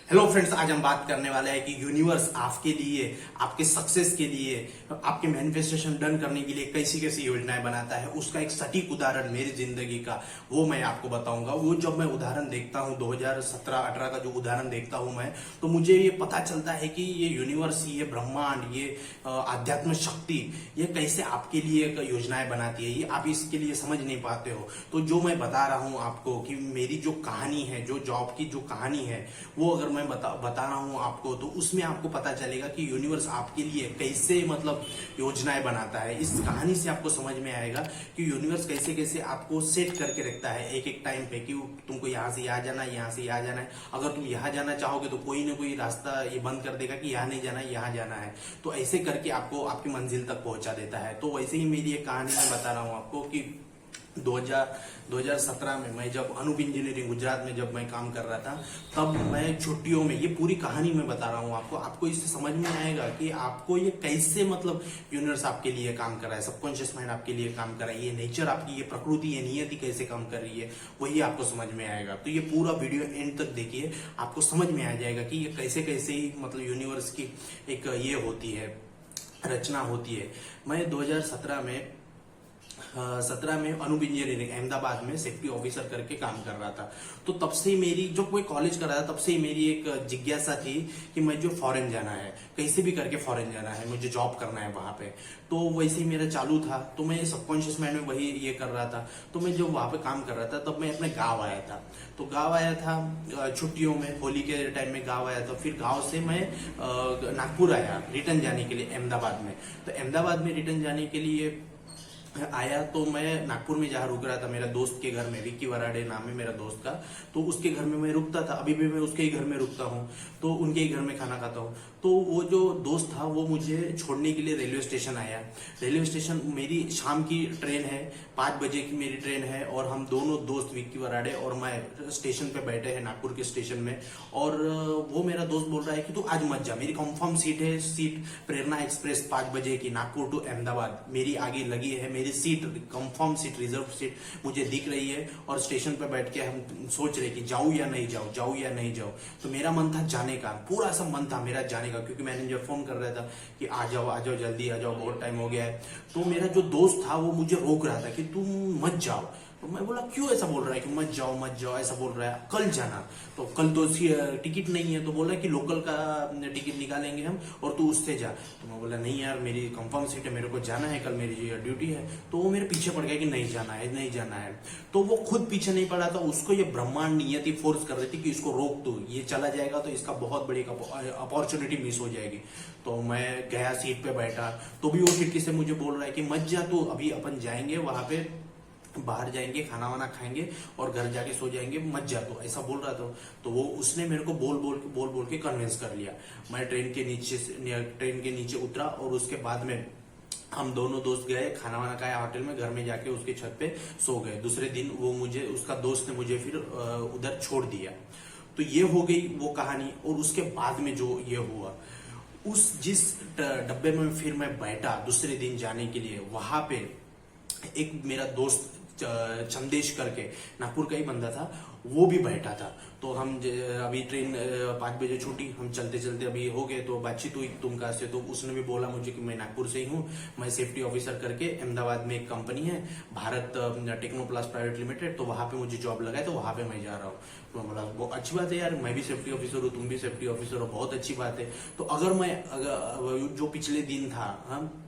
Hello friends, आज हम बात करने वाले हैं कि यूनिवर्स आपके लिए, आपके सक्सेस के लिए, आपके मैनिफेस्टेशन डन करने के लिए कैसी कैसी योजनाएं बनाता है। उसका एक सटीक उदाहरण मेरी जिंदगी का वो मैं आपको बताऊंगा। वो जब मैं उदाहरण देखता हूँ 2017-18 का जो उदाहरण देखता हूँ मैं, तो मुझे ये पता चलता है कि ये यूनिवर्स, ये ब्रह्मांड, ये आध्यात्म शक्ति ये कैसे आपके लिए योजनाएं बनाती है। ये आप इसके लिए समझ नहीं पाते हो। तो जो मैं बता रहा हूँ आपको कि मेरी जो कहानी है, जो जॉब की जो कहानी है, वो अगर मैं बता रहा हूं आपको, तो उसमें आपको पता चलेगा कि यूनिवर्स आपके लिए कैसे योजनाएं बनाता है। इस कहानी से आपको समझ में आएगा कि यूनिवर्स कैसे कैसे आपको सेट करके रखता है एक एक टाइम पे कि तुमको यहाँ से यहाँ जाना है, यहाँ से यहाँ जाना है। अगर तुम यहाँ जाना चाहोगे तो कोई ना कोई रास्ता ये बंद कर देगा कि यहाँ नहीं जाना है, यहाँ जाना है। तो ऐसे करके आपको आपकी मंजिल तक पहुंचा देता है। तो वैसे ही मेरी एक कहानी मैं बता रहा हूँ आपको कि 2017 में मैं जब अनूप इंजीनियरिंग गुजरात में जब मैं काम कर रहा था, तब मैं छुट्टियों में, ये पूरी कहानी मैं बता रहा हूँ आपको इससे समझ में आएगा कि आपको ये कैसे यूनिवर्स आपके लिए काम कर रहा है, सबकॉन्शियस माइंड आपके लिए काम कर रहा है, ये नेचर आपकी, ये प्रकृति, ये नियति कैसे काम कर रही है, वही आपको समझ में आएगा। तो ये पूरा वीडियो एंड तक देखिए, आपको समझ में आ जाएगा कि ये कैसे कैसे ही यूनिवर्स की एक ये होती है, रचना होती है। मैं 2017 में अनूप इंजीनियरिंग अहमदाबाद में सेफ्टी ऑफिसर करके काम कर रहा था। तो तब से मेरी, जब मैं कॉलेज कर रहा था, तब से मेरी एक जिज्ञासा थी कि मैं जो फॉरेन जाना है, कैसे भी करके फॉरेन जाना है, मुझे जॉब करना है वहां पे। तो वैसे ही मेरा चालू था। तो मैं सबकॉन्शियस माइंड में वही ये कर रहा था। तो मैं जब वहां पे काम कर रहा था, तब मैं अपने गाँव आया था। तो गाँव आया था छुट्टियों में, होली के टाइम में गाँव आया था। फिर गाँव से मैं नागपुर आया रिटर्न जाने के लिए अहमदाबाद में। तो अहमदाबाद में रिटर्न जाने के लिए आया, तो मैं नागपुर में जहाँ रुक रहा था, मेरा दोस्त के घर में, विक्की वराडे नाम है मेरा दोस्त का, तो उसके घर में मैं रुकता था। अभी भी मैं उसके ही घर में रुकता हूँ, तो उनके ही घर में खाना खाता हूँ। तो वो जो दोस्त था वो मुझे छोड़ने के लिए रेलवे स्टेशन आया। रेलवे स्टेशन, मेरी शाम की ट्रेन है, 5 बजे की मेरी ट्रेन है, और हम दोनों दोस्त विक्की वराडे और मैं स्टेशन पे बैठे हैं नागपुर के स्टेशन में। और वो मेरा दोस्त बोल रहा है कि तू आज मत जा, मेरी कंफर्म सीट है, सीट प्रेरणा एक्सप्रेस 5 बजे की नागपुर टू अहमदाबाद मेरी आगे लगी है। मेरी seat, confirm seat, reserve seat मुझे दिख रही है। और स्टेशन पे बैठ के हम सोच रहे कि जाऊं या नहीं जाऊं, जाऊं या नहीं जाऊं। तो मेरा मन था जाने का, पूरा सब मन था मेरा जाने का, क्योंकि मैनेजर फोन कर रहा था कि आ जाओ जल्दी आ जाओ, बहुत टाइम हो गया है। तो मेरा जो दोस्त था वो मुझे रोक रहा था कि तुम मत जाओ। तो मैं बोला क्यों ऐसा बोल रहा है कि मत जाओ ऐसा बोल रहा है, कल जाना। तो कल तो टिकट नहीं है। तो बोला कि लोकल का टिकट निकालेंगे हम और तू उससे जा। तो मैं बोला नहीं यार, मेरी कंफर्म सीट है, मेरे को जाना है, कल मेरी ड्यूटी है। तो वो मेरे पीछे पड़ गया कि नहीं जाना है, नहीं जाना है। तो वो खुद पीछे नहीं पड़ा था, उसको ये ब्रह्मांड नियति फोर्स कर रही थी कि इसको रोक तू, ये चला जाएगा तो इसका बहुत बड़ी अपॉर्चुनिटी मिस हो जाएगी। तो मैं गया, सीट पे बैठा, तो भी वो खिड़की से मुझे बोल रहा है कि मत जा तू, अभी अपन जाएंगे वहां पे, बाहर जाएंगे, खाना वाना खाएंगे और घर जाके सो जाएंगे, मत जा। तो ऐसा बोल रहा था। तो वो उसने मेरे को बोल के कन्विंस कर लिया। मैं ट्रेन के नीचे उतरा, और उसके बाद में हम दोनों दोस्त गए, खाना वाना खाया होटल में, घर में जाके उसके छत पे सो गए। दूसरे दिन उसका दोस्त ने मुझे फिर उधर छोड़ दिया। तो ये हो गई वो कहानी। और उसके बाद में जो ये हुआ, जिस डब्बे में फिर मैं बैठा दूसरे दिन जाने के लिए, वहां पे एक मेरा दोस्त चंदेश करके, नागपुर का ही बंदा था, वो भी बैठा था। तो हम अभी ट्रेन 5 बजे छूटी, हम चलते चलते अभी हो गए, तो बातचीत हुई तुम कहाँ से। तो उसने भी बोला मुझे कि मैं नागपुर से ही हूँ, मैं सेफ्टी ऑफिसर करके अहमदाबाद में एक कंपनी है भारत टेक्नोप्लास्ट प्राइवेट लिमिटेड, तो वहां पे मुझे जॉब लगा है, तो वहां पे मैं जा रहा हूँ। तो मैं बोला बहुत अच्छी बात है यार, मैं भी सेफ्टी ऑफिसर हूँ, तुम भी सेफ्टी ऑफिसर हो, बहुत अच्छी बात है। तो अगर जो पिछले दिन था, हम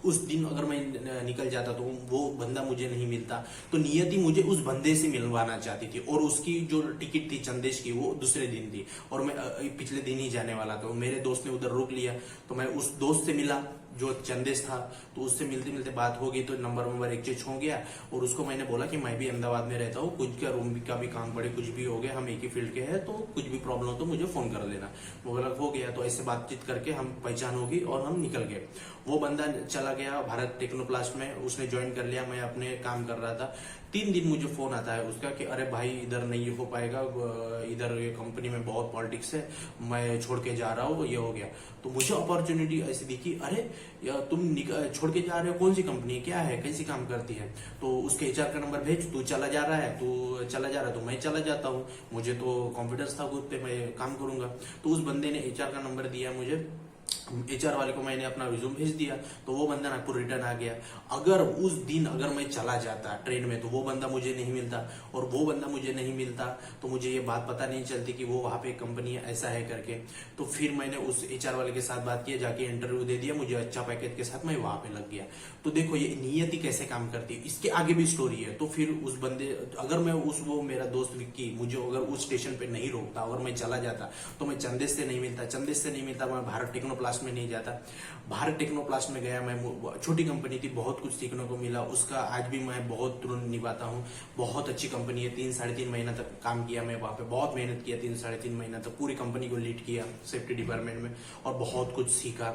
उस दिन अगर मैं निकल जाता तो वो बंदा मुझे नहीं मिलता, तो नियति मुझे उस बंदे से मिलवाना चाहती थी। और उसकी जो टिकट थी चंदेश की, वो दूसरे दिन थी, और मैं पिछले दिन ही जाने वाला था। मेरे दोस्त ने उधर रोक लिया, तो मैं उस दोस्त से मिला जो चंदेश था। तो उससे मिलते मिलते बात हो गई, तो नंबर एक्सचेंज हो गया। और उसको मैंने बोला कि मैं भी अहमदाबाद में रहता हूँ, कुछ का रूम का भी काम पड़े, कुछ भी हो गया, हम एक ही फील्ड के हैं, तो कुछ भी प्रॉब्लम हो तो मुझे फोन कर देना। वो बोला हो गया। तो ऐसे बातचीत करके हम पहचान होगी और हम निकल गए। वो बंदा चला गया भारत टेक्नोप्लास्ट में, उसने ज्वाइन कर लिया, मैं अपने काम कर रहा था। 3 दिन मुझे फोन आता है उसका कि अरे भाई इधर नहीं हो पाएगा, इधर ये कंपनी में बहुत पॉलिटिक्स है, मैं छोड़ के जा रहा हूँ, ये हो गया। तो मुझे अपॉर्चुनिटी ऐसी दिखी, अरे या तुम छोड़ के जा रहे हो, कौन सी कंपनी है, क्या है, कैसी काम करती है, तो उसके एचआर का नंबर भेज, तू चला जा रहा है, तो मैं चला जाता हूँ, मुझे तो कॉन्फिडेंस था खुद पे, मैं काम करूंगा। तो उस बंदे ने एचआर का नंबर दिया मुझे, एचआर वाले को मैंने अपना रिज्यूम भेज दिया, तो वो बंदा नागपुर रिटर्न आ गया। अगर उस दिन अगर मैं चला जाता ट्रेन में तो वो बंदा मुझे नहीं मिलता, और वो बंदा मुझे नहीं मिलता तो मुझे ये बात पता नहीं चलती कि वो वहां पे कंपनी ऐसा है करके। तो फिर मैंने उस एचआर वाले के साथ बात की, जाके इंटरव्यू दे दिया, मुझे अच्छा पैकेज के साथ मैं वहां पे लग गया। तो देखो ये नियति कैसे काम करती है, इसके आगे भी स्टोरी है। तो फिर उस बंदे, अगर मैं वो मेरा दोस्त विक्की मुझे अगर उस स्टेशन पे नहीं रोकता, अगर मैं चला जाता तो मैं चंदेश से नहीं मिलता, मैं भारत टेक्नोप्लास्ट में नहीं जाता। भारत टेक्नोप्लास्ट में गया मैं, छोटी कंपनी थी, बहुत कुछ सीखने को मिला, उसका आज भी मैं बहुत ऋण निभाता हूँ। बहुत अच्छी कंपनी है, 3-3.5 महीना तक काम किया मैं वहां पे, बहुत मेहनत किया, 3-3.5 महीना तक पूरी कंपनी को लीड किया सेफ्टी डिपार्टमेंट में, और बहुत कुछ सीखा।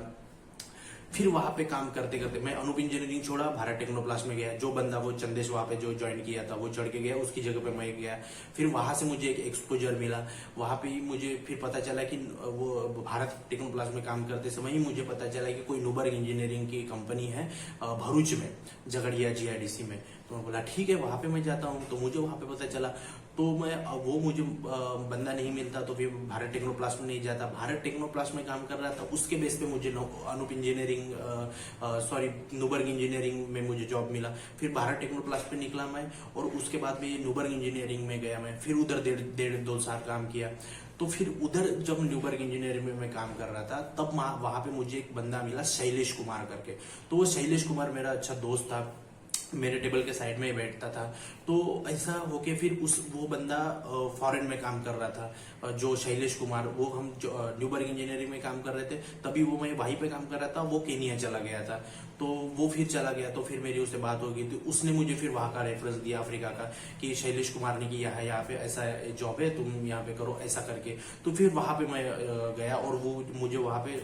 फिर वहां पे काम करते करते मैं अनूप इंजीनियरिंग छोड़ा, भारत टेक्नोप्लास्ट में गया। जो बंदा वो चंदेश वहां पे जो ज्वाइन किया था वो चढ़ के गया, उसकी जगह पे मैं गया। फिर वहां से मुझे एक एक्सपोजर मिला, वहां पे मुझे फिर पता चला कि वो भारत टेक्नोप्लास्ट में काम करते समय ही मुझे पता चला कि कोई नुबर्ग इंजीनियरिंग की कंपनी है भरूच में, झगड़िया जीआईडीसी में। तो मैं बोला ठीक है वहां पे मैं जाता हूँ, तो मुझे वहां पे पता चला। तो मैं वो मुझे बंदा नहीं मिलता, तो फिर भारत टेक्नोप्लास्ट में नहीं जाता, भारत टेक्नोप्लास्ट में काम कर रहा था, उसके बेस पे मुझे अनूप इंजीनियरिंग नुबर्ग इंजीनियरिंग में मुझे जॉब मिला। फिर भारत टेक्नोप्लास्ट पे निकला मैं, और उसके बाद में नुबर्ग इंजीनियरिंग में गया मैं, फिर उधर 1.5-2 साल काम किया। तो फिर उधर जब न्यूबर्ग इंजीनियरिंग में मैं काम कर रहा था, तब वहां पे मुझे एक बंदा मिला शैलेश कुमार करके। तो वो शैलेश कुमार मेरा अच्छा दोस्त था, मेरे टेबल के साइड में ही बैठता था। तो ऐसा होके फिर वो बंदा फॉरेन में काम कर रहा था, जो शैलेश कुमार, वो हम न्यूबर्ग इंजीनियरिंग में काम कर रहे थे, तभी वो मैं वहीं पे काम कर रहा था, वो केनिया चला गया था। तो वो फिर चला गया, तो फिर मेरी उससे बात हो गई, तो उसने मुझे फिर वहां का रेफरेंस दिया अफ्रीका का, कि शैलेश कुमार ने किया है यहाँ पे ऐसा जॉब है, तुम यहाँ पे करो ऐसा करके। तो फिर वहां पे मैं गया, और वो मुझे वहां पे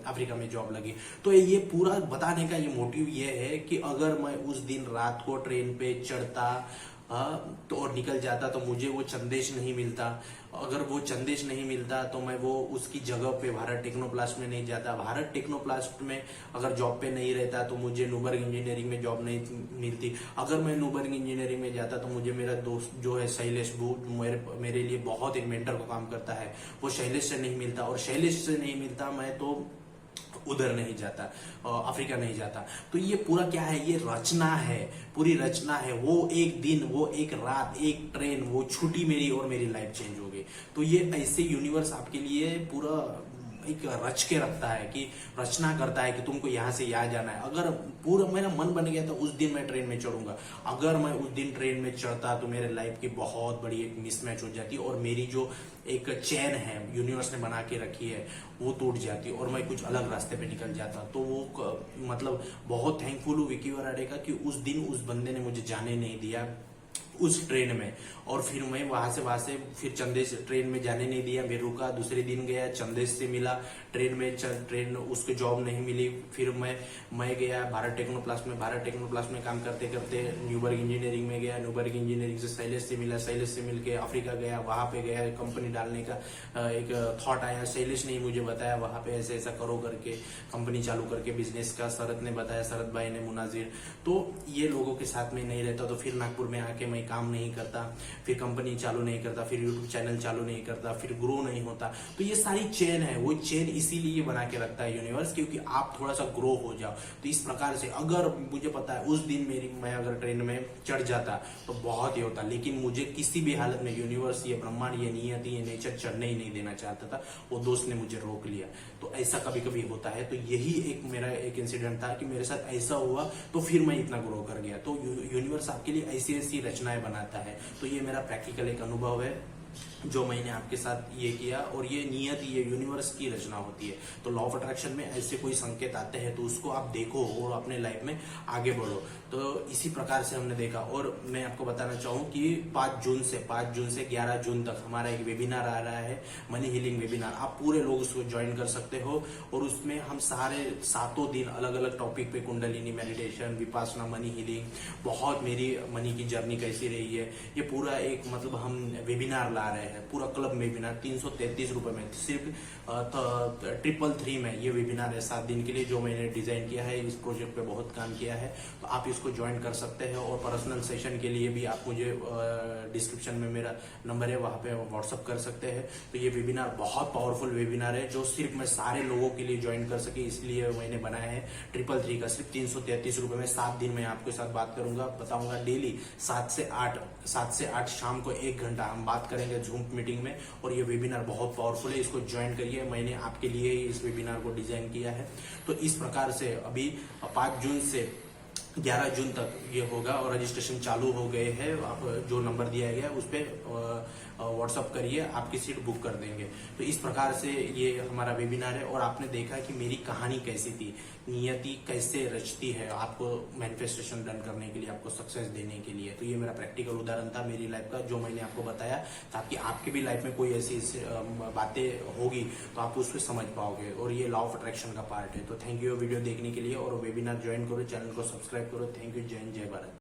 अफ्रीका में जॉब लगी। तो ये पूरा बताने का ये मोटिव ये है कि अगर मैं उस दिन रात को ट्रेन पे चढ़ता तो और निकल जाता, तो मुझे वो चंदेश नहीं मिलता। अगर वो चंदेश नहीं मिलता तो मैं वो उसकी जगह पे भारत टेक्नोप्लास्ट में नहीं जाता, भारत टेक्नोप्लास्ट में अगर जॉब पे नहीं रहता तो मुझे नुबर्ग इंजीनियरिंग में जॉब नहीं मिलती। अगर मैं नुबर्ग इंजीनियरिंग में जाता तो मुझे मेरा दोस्त जो है शैलेश, वो मेरे लिए बहुत एक मेंटर का काम करता है, वो शैलेश से नहीं मिलता, और शैलेश से नहीं मिलता मैं तो उधर नहीं जाता, अफ्रीका नहीं जाता। तो ये पूरा क्या है, ये रचना है, पूरी रचना है। वो एक दिन, वो एक रात, एक ट्रेन, वो छुट्टी मेरी, और मेरी लाइफ चेंज हो गई। तो ये ऐसे यूनिवर्स आपके लिए पूरा एक रच के रखता है, कि रचना करता है कि तुमको यहाँ से यहाँ जाना है। अगर पूरा मेरा मन बन गया तो उस दिन मैं ट्रेन में चढ़ूंगा। अगर मैं उस दिन ट्रेन में चढ़ता तो मेरे लाइफ की बहुत बड़ी एक मिसमैच हो जाती, और मेरी जो एक चैन है यूनिवर्स ने बना के रखी है वो टूट जाती, और मैं कुछ अलग रास्ते पे निकल जाता। तो वो मतलब बहुत थैंकफुल हूँ विकी वराडे का, कि उस दिन उस बंदे ने मुझे जाने नहीं दिया उस ट्रेन में। और फिर मैं वहां से फिर चंदेश ट्रेन में जाने नहीं दिया, मैं रुका, दूसरे दिन गया, चंदेश से मिला ट्रेन में, ट्रेन उसको जॉब नहीं मिली। फिर मैं गया भारत टेक्नोप्लास्ट में, भारत टेक्नोप्लास्ट में काम करते करते न्यूबर्ग इंजीनियरिंग में गया, न्यूबर्ग इंजीनियरिंग से शैलेश से मिला, शैलेश से मिलके अफ्रीका गया, वहां पे गया, कंपनी डालने का एक थॉट आया, शैलेश ने मुझे बताया वहां पे ऐसे ऐसा करो करके, कंपनी चालू करके बिजनेस का। शरद ने बताया, शरद भाई ने, मुनाजिर। तो ये लोगों के साथ में नहीं रहता, तो फिर नागपुर में आके मैं काम नहीं करता, फिर कंपनी चालू नहीं करता, फिर यूट्यूब चैनल चालू नहीं करता, फिर ग्रो नहीं होता। तो ये सारी चेन है, वो चेन इसीलिए बना के रखता है यूनिवर्स, क्योंकि आप थोड़ा सा ग्रो हो जाओ। तो इस प्रकार से अगर मुझे पता है उस दिन मैं अगर ट्रेन में चढ़ जाता तो बहुत ही होता, लेकिन मुझे किसी भी हालत में यूनिवर्स, ये ब्रह्मांड, ये नियति, ये नेचर चढ़ने ही नहीं देना चाहता था। वो दोस्त ने मुझे रोक लिया। तो ऐसा कभी कभी होता है। तो यही एक मेरा एक इंसिडेंट था कि मेरे साथ ऐसा हुआ, तो फिर मैं इतना ग्रो कर गया। तो यूनिवर्स आपके लिए ऐसी ऐसी रचनाएं बनाता है। तो ये मेरा प्रैक्टिकल एक अनुभव है जो मैंने आपके साथ ये किया, और ये नियत, ये यूनिवर्स की रचना होती है। तो लॉ ऑफ अट्रैक्शन में ऐसे कोई संकेत आते हैं तो उसको आप देखो और अपने लाइफ में आगे बढ़ो। तो इसी प्रकार से हमने देखा। और मैं आपको बताना चाहूँ कि 5 जून से 11 जून तक हमारा एक वेबिनार आ रहा है, मनी हीलिंग वेबिनार। आप पूरे लोग उसको ज्वाइन कर सकते हो, और उसमें हम सारे 7 दिन अलग अलग टॉपिक पे, kundalini meditation, Vipassana, money healing, बहुत मेरी मनी की जर्नी कैसी रही है, ये पूरा एक मतलब हम वेबिनार ला रहे हैं। हैं। पूरा क्लब वेबिनार 333 रुपए में, सिर्फ 333 में ये वेबिनार है 7 दिन के लिए, जो मैंने डिजाइन किया है। इस प्रोजेक्ट पे बहुत काम किया है, तो आप इसको ज्वाइन कर सकते हैं। और पर्सनल सेशन के लिए भी आप मुझे डिस्क्रिप्शन में मेरा नंबर है, वहां पे व्हाट्सअप कर सकते हैं। तो ये वेबिनार बहुत पावरफुल वेबिनार है, जो सिर्फ मैं सारे लोगों के लिए ज्वाइन कर सके, इसलिए मैंने बनाया है। 333 का सिर्फ 333 रुपए में 7 दिन मैं आपके साथ बात करूंगा, बताऊंगा डेली 7 से 8 शाम को 1 घंटा हम बात करेंगे जूम मीटिंग में। और ये वेबिनार बहुत पावरफुल है, इसको ज्वाइन करिए। मैंने आपके लिए ही इस वेबिनार को डिजाइन किया है। तो इस प्रकार से अभी 5 जून से 11 जून तक ये होगा, और रजिस्ट्रेशन चालू हो गए हैं। आप जो नंबर दिया गया है उस पर व्हाट्सअप करिए, आपकी सीट बुक कर देंगे। तो इस प्रकार से ये हमारा वेबिनार है। और आपने देखा कि मेरी कहानी कैसी थी, नियति कैसे रचती है आपको मैनिफेस्टेशन डन करने के लिए, आपको सक्सेस देने के लिए। तो ये मेरा प्रैक्टिकल उदाहरण था मेरी लाइफ का, जो मैंने आपको बताया, ताकि आपके भी लाइफ में कोई ऐसी बातें होगी तो आप उसको समझ पाओगे। और ये लॉ ऑफ अट्रैक्शन का पार्ट है। तो थैंक यू वीडियो देखने के लिए, और वेबिनार ज्वाइन करो, चैनल को सब्सक्राइब करो। Thank you. जय हिंद, जय भारत।